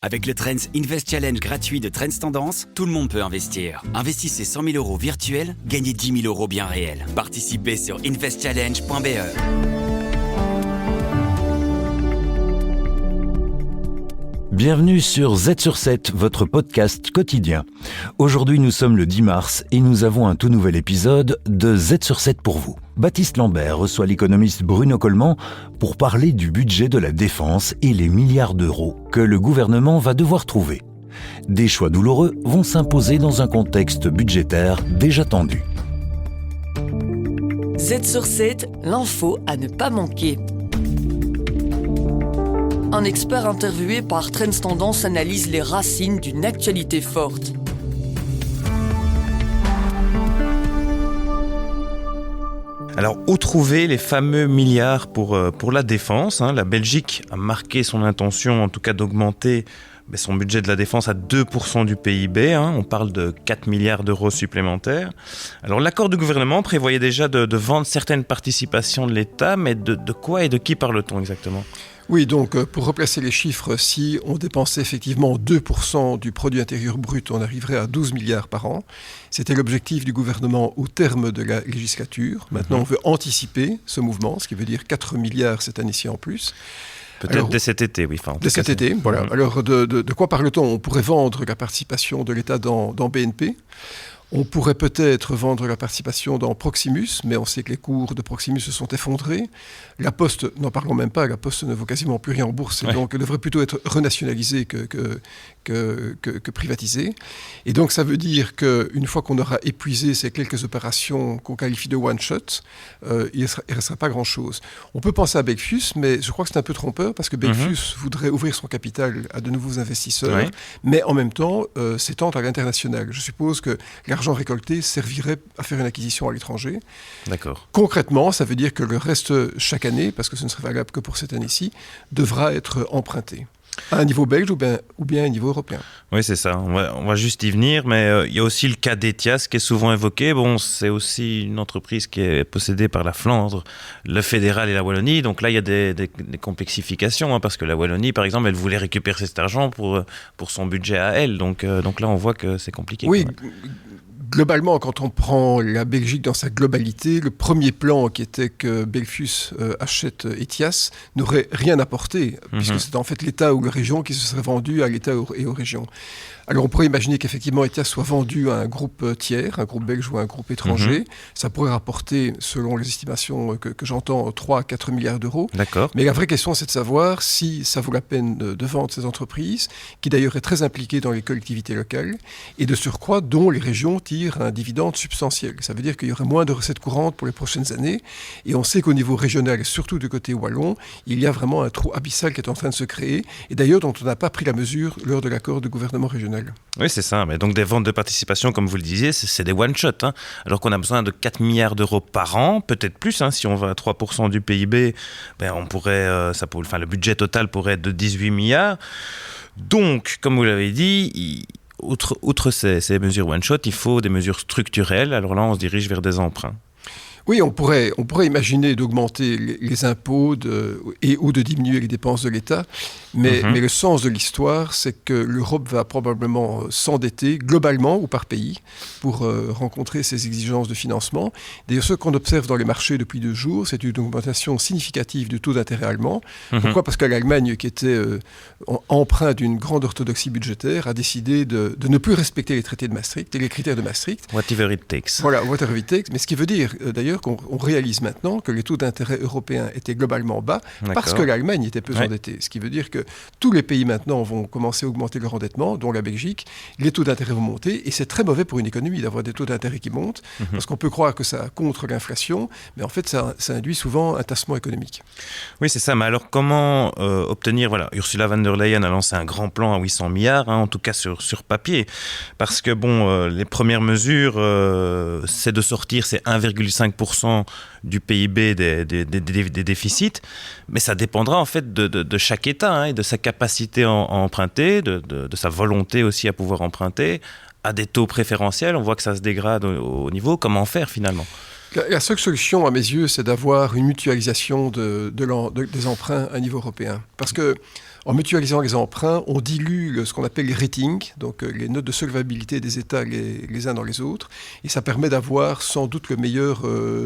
Avec le Trends Invest Challenge gratuit de Trends Tendance, tout le monde peut investir. Investissez 100 000 € virtuels, gagnez 10 000 € bien réels. Participez sur investchallenge.be. Bienvenue sur Z sur 7, votre podcast quotidien. Aujourd'hui, nous sommes le 10 mars et nous avons un tout nouvel épisode de Z sur 7 pour vous. Baptiste Lambert reçoit l'économiste Bruno Coleman pour parler du budget de la défense et les milliards d'euros que le gouvernement va devoir trouver. Des choix douloureux vont s'imposer dans un contexte budgétaire déjà tendu. Z sur 7, l'info à ne pas manquer. Un expert interviewé par Trends Tendance analyse les racines d'une actualité forte. Alors, où trouver les fameux milliards pour la défense, La Belgique a marqué son intention, en tout cas, d'augmenter son budget de la défense à 2% du PIB. On parle de 4 milliards d'euros supplémentaires. Alors, l'accord du gouvernement prévoyait déjà de vendre certaines participations de l'État, mais de quoi et de qui parle-t-on exactement ? Oui, donc pour replacer les chiffres, si on dépensait effectivement 2% du produit intérieur brut, on arriverait à 12 milliards par an. C'était l'objectif du gouvernement au terme de la législature. Maintenant, on veut anticiper ce mouvement, ce qui veut dire 4 milliards cette année-ci en plus. Peut-être dès cet été, oui. Dès cet été, voilà. Alors, de quoi parle-t-on ? On pourrait vendre la participation de l'État dans BNP. On pourrait peut-être vendre la participation dans Proximus, mais on sait que les cours de Proximus se sont effondrés. La Poste, n'en parlons même pas, la Poste ne vaut quasiment plus rien en bourse, et donc elle devrait plutôt être renationalisée que privatisée. Et donc ça veut dire qu'une fois qu'on aura épuisé ces quelques opérations qu'on qualifie de one-shot, il ne restera pas grand-chose. On peut penser à Belfius, mais je crois que c'est un peu trompeur, parce que Belfius voudrait ouvrir son capital à de nouveaux investisseurs, mais en même temps s'étendre à l'international. Je suppose que l'argent récolté servirait à faire une acquisition à l'étranger. D'accord. Concrètement, ça veut dire que le reste, chaque année, parce que ce ne serait valable que pour cette année-ci, devra être emprunté. À un niveau belge ou bien à un niveau européen. Oui, c'est ça. On va juste y venir, mais il y a aussi le cas d'Etias qui est souvent évoqué. Bon, c'est aussi une entreprise qui est possédée par la Flandre, le fédéral et la Wallonie. Donc là, il y a des complexifications, parce que la Wallonie, par exemple, elle voulait récupérer cet argent pour son budget à elle. Donc là, on voit que c'est compliqué. Oui. Globalement, quand on prend la Belgique dans sa globalité, le premier plan qui était que Belfius achète Etias n'aurait rien apporté, puisque c'est en fait l'État ou la région qui se serait vendu à l'État et aux régions. Alors on pourrait imaginer qu'effectivement Etias soit vendu à un groupe tiers, un groupe belge ou un groupe étranger. Ça pourrait rapporter, selon les estimations que j'entends, 3 à 4 milliards d'euros. D'accord. Mais la vraie question, c'est de savoir si ça vaut la peine de vendre ces entreprises, qui d'ailleurs est très impliquée dans les collectivités locales, et de surcroît dont les régions tirent un dividende substantiel. Ça veut dire qu'il y aurait moins de recettes courantes pour les prochaines années. Et on sait qu'au niveau régional, et surtout du côté wallon, il y a vraiment un trou abyssal qui est en train de se créer, et d'ailleurs dont on n'a pas pris la mesure lors de l'accord du gouvernement régional. Oui, c'est ça. Mais donc des ventes de participation, comme vous le disiez, c'est des one-shots. Alors qu'on a besoin de 4 milliards d'euros par an, peut-être plus. Si on va à 3% du PIB, on pourrait, le budget total pourrait être de 18 milliards. Donc, comme vous l'avez dit, outre ces mesures one-shot, il faut des mesures structurelles. Alors là, on se dirige vers des emprunts. Oui, on pourrait imaginer d'augmenter les impôts ou de diminuer les dépenses de l'État, mais le sens de l'histoire, c'est que l'Europe va probablement s'endetter globalement ou par pays pour rencontrer ces exigences de financement. D'ailleurs, ce qu'on observe dans les marchés depuis 2 jours, c'est une augmentation significative du taux d'intérêt allemand. Pourquoi ? Parce que l'Allemagne, qui était empreinte d'une grande orthodoxie budgétaire, a décidé de ne plus respecter les traités de Maastricht et les critères de Maastricht. Whatever it takes. Voilà, whatever it takes. Mais ce qui veut dire, d'ailleurs, qu'on réalise maintenant que les taux d'intérêt européens étaient globalement bas parce que l'Allemagne était peu endettée. Ce qui veut dire que tous les pays maintenant vont commencer à augmenter leur endettement, dont la Belgique. Les taux d'intérêt vont monter et c'est très mauvais pour une économie d'avoir des taux d'intérêt qui montent parce qu'on peut croire que ça contre l'inflation, mais en fait ça induit souvent un tassement économique. Oui, c'est ça. Mais alors comment obtenir... Voilà, Ursula von der Leyen a lancé un grand plan à 800 milliards, en tout cas sur papier. Parce que les premières mesures, c'est de sortir ces 1,5% du PIB des déficits, mais ça dépendra en fait de chaque État et de sa capacité à emprunter, de sa volonté aussi à pouvoir emprunter à des taux préférentiels. On voit que ça se dégrade au niveau. Comment faire finalement ? La seule solution à mes yeux, c'est d'avoir une mutualisation des emprunts à niveau européen. Parce que En mutualisant les emprunts, on dilue ce qu'on appelle les ratings, donc les notes de solvabilité des États les uns dans les autres, et ça permet d'avoir sans doute le meilleur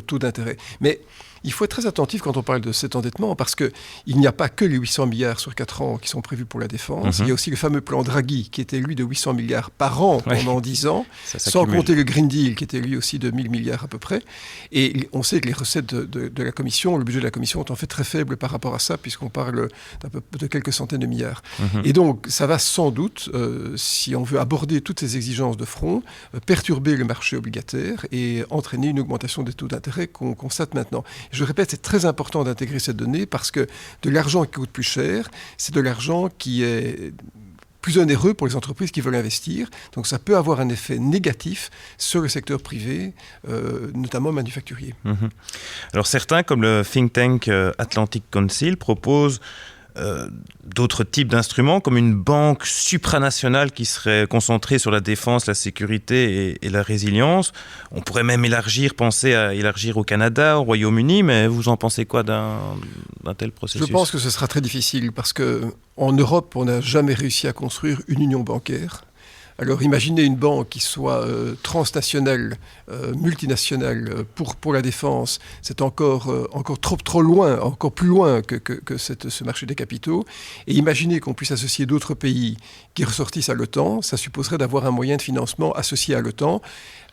taux d'intérêt. Mais il faut être très attentif quand on parle de cet endettement, parce qu'il n'y a pas que les 800 milliards sur 4 ans qui sont prévus pour la défense. Il y a aussi le fameux plan Draghi, qui était lui de 800 milliards par an pendant 10 ans, sans compter le Green Deal, qui était lui aussi de 1000 milliards à peu près. Et on sait que les recettes de la Commission, le budget de la Commission est en fait très faible par rapport à ça, puisqu'on parle de quelques centaines de milliards. Et donc, ça va sans doute, si on veut aborder toutes ces exigences de front, perturber le marché obligataire et entraîner une augmentation des taux d'intérêt qu'on constate maintenant. Je répète, c'est très important d'intégrer cette donnée parce que de l'argent qui coûte plus cher, c'est de l'argent qui est plus onéreux pour les entreprises qui veulent investir. Donc ça peut avoir un effet négatif sur le secteur privé, notamment manufacturier. Alors certains, comme le think tank Atlantic Council, proposent d'autres types d'instruments, comme une banque supranationale qui serait concentrée sur la défense, la sécurité et la résilience. On pourrait même penser à élargir au Canada, au Royaume-Uni, mais vous en pensez quoi d'un tel processus ? Je pense que ce sera très difficile, parce qu'en Europe, on n'a jamais réussi à construire une union bancaire. Alors imaginez une banque qui soit transnationale, multinationale pour la défense, c'est encore trop loin, encore plus loin que ce marché des capitaux. Et imaginez qu'on puisse associer d'autres pays qui ressortissent à l'OTAN, ça supposerait d'avoir un moyen de financement associé à l'OTAN,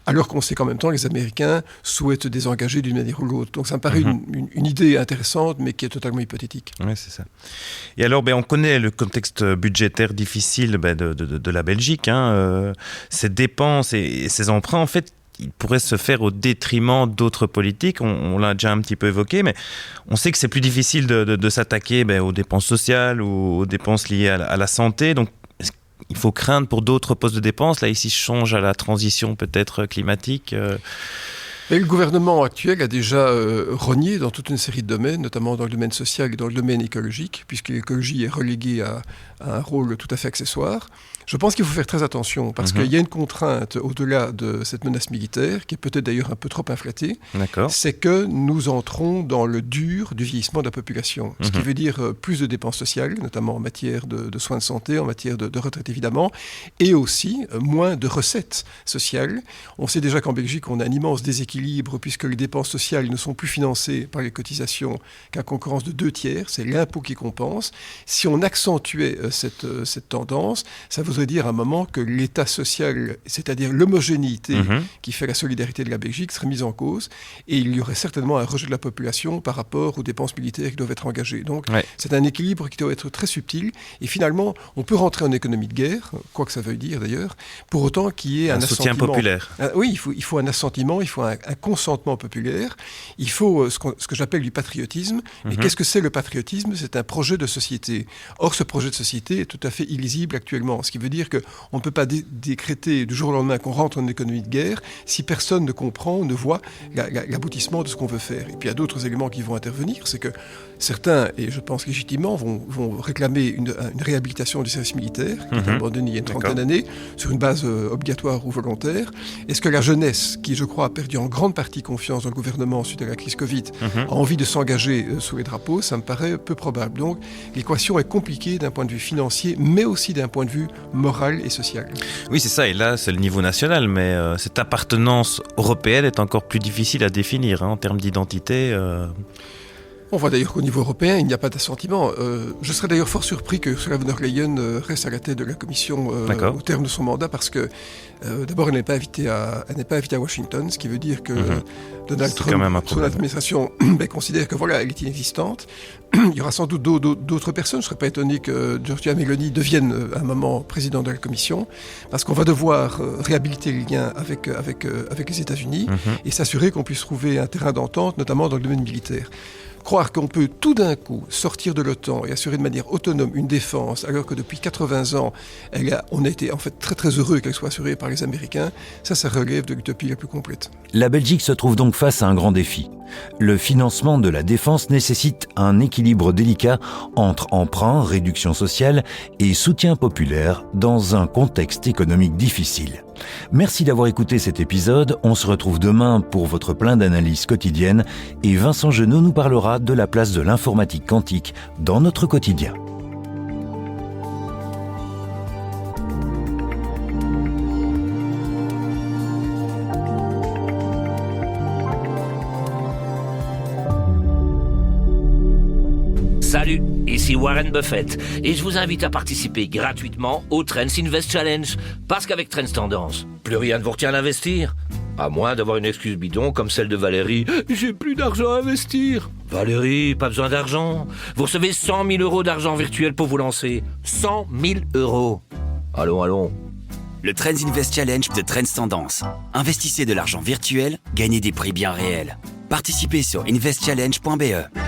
alors qu'on sait qu'en même temps, les Américains souhaitent désengager d'une manière ou l'autre. Donc ça me paraît une idée intéressante, mais qui est totalement hypothétique. Oui, c'est ça. Et alors, on connaît le contexte budgétaire difficile de la Belgique. Ces dépenses et ces emprunts, en fait, ils pourraient se faire au détriment d'autres politiques. On l'a déjà un petit peu évoqué, mais on sait que c'est plus difficile de s'attaquer aux dépenses sociales ou aux dépenses liées à la santé. Donc, il faut craindre pour d'autres postes de dépenses. Là, ici, je songe à la transition peut-être climatique. Mais le gouvernement actuel a déjà rogné dans toute une série de domaines, notamment dans le domaine social et dans le domaine écologique, puisque l'écologie est reléguée à un rôle tout à fait accessoire. Je pense qu'il faut faire très attention, parce qu'il y a une contrainte au-delà de cette menace militaire, qui est peut-être d'ailleurs un peu trop inflatée. D'accord. C'est que nous entrons dans le dur du vieillissement de la population, ce qui veut dire plus de dépenses sociales, notamment en matière de soins de santé, en matière de retraite évidemment, et aussi moins de recettes sociales. On sait déjà qu'en Belgique, on a un immense déséquilibre, puisque les dépenses sociales ne sont plus financées par les cotisations qu'à concurrence de 2/3, c'est l'impôt qui compense. Si on accentuait cette tendance, ça voudrait dire à un moment que l'État social, c'est-à-dire l'homogénéité qui fait la solidarité de la Belgique, serait mise en cause, et il y aurait certainement un rejet de la population par rapport aux dépenses militaires qui doivent être engagées. Donc c'est un équilibre qui doit être très subtil, et finalement on peut rentrer en économie de guerre, quoi que ça veuille dire d'ailleurs, pour autant qu'il y ait un soutien populaire. Oui, il faut un assentiment, il faut un consentement populaire, il faut ce que j'appelle du patriotisme. Et qu'est-ce que c'est le patriotisme ? C'est un projet de société. Or, ce projet de société est tout à fait illisible actuellement, ce qui veut dire qu'on ne peut pas décréter du jour au lendemain qu'on rentre en économie de guerre si personne ne comprend, ne voit l'aboutissement de ce qu'on veut faire. Et puis il y a d'autres éléments qui vont intervenir, c'est que certains, et je pense légitimement, vont réclamer une réhabilitation du service militaire, qui est abandonné il y a une trentaine d'années, sur une base obligatoire ou volontaire. Est-ce que la jeunesse, qui je crois a perdu en grande partie confiance dans le gouvernement suite à la crise Covid, a envie de s'engager sous les drapeaux ? Ça me paraît peu probable. Donc l'équation est compliquée d'un point de vue financier, mais aussi d'un point de vue moral et social. Oui, c'est ça. Et là, c'est le niveau national, mais cette appartenance européenne est encore plus difficile à définir en termes d'identité. On voit d'ailleurs qu'au niveau européen, il n'y a pas d'assentiment. Je serais d'ailleurs fort surpris que Ursula von der Leyen reste à la tête de la Commission au terme de son mandat, parce que d'abord, elle n'est pas invitée à Washington, ce qui veut dire que Donald Trump, son administration, considère que voilà, elle est inexistante. Il y aura sans doute d'autres personnes. Je ne serais pas étonné que Giorgia Meloni devienne à un moment président de la Commission, parce qu'on va devoir réhabiliter les liens avec les États-Unis et s'assurer qu'on puisse trouver un terrain d'entente, notamment dans le domaine militaire. Croire qu'on peut tout d'un coup sortir de l'OTAN et assurer de manière autonome une défense, alors que depuis 80 ans, on a été en fait très très heureux qu'elle soit assurée par les Américains, ça relève de l'utopie la plus complète. La Belgique se trouve donc face à un grand défi. Le financement de la défense nécessite un équilibre délicat entre emprunt, réduction sociale et soutien populaire dans un contexte économique difficile. Merci d'avoir écouté cet épisode. On se retrouve demain pour votre plein d'analyses quotidiennes et Vincent Genot nous parlera de la place de l'informatique quantique dans notre quotidien. Salut, ici Warren Buffett et je vous invite à participer gratuitement au Trends Invest Challenge. Parce qu'avec Trends Tendance, plus rien ne vous retient d'investir. À moins d'avoir une excuse bidon comme celle de Valérie. J'ai plus d'argent à investir. Valérie, pas besoin d'argent. Vous recevez 100 000 euros d'argent virtuel pour vous lancer. 100 000 euros. Allons. Le Trends Invest Challenge de Trends Tendance. Investissez de l'argent virtuel, gagnez des prix bien réels. Participez sur investchallenge.be.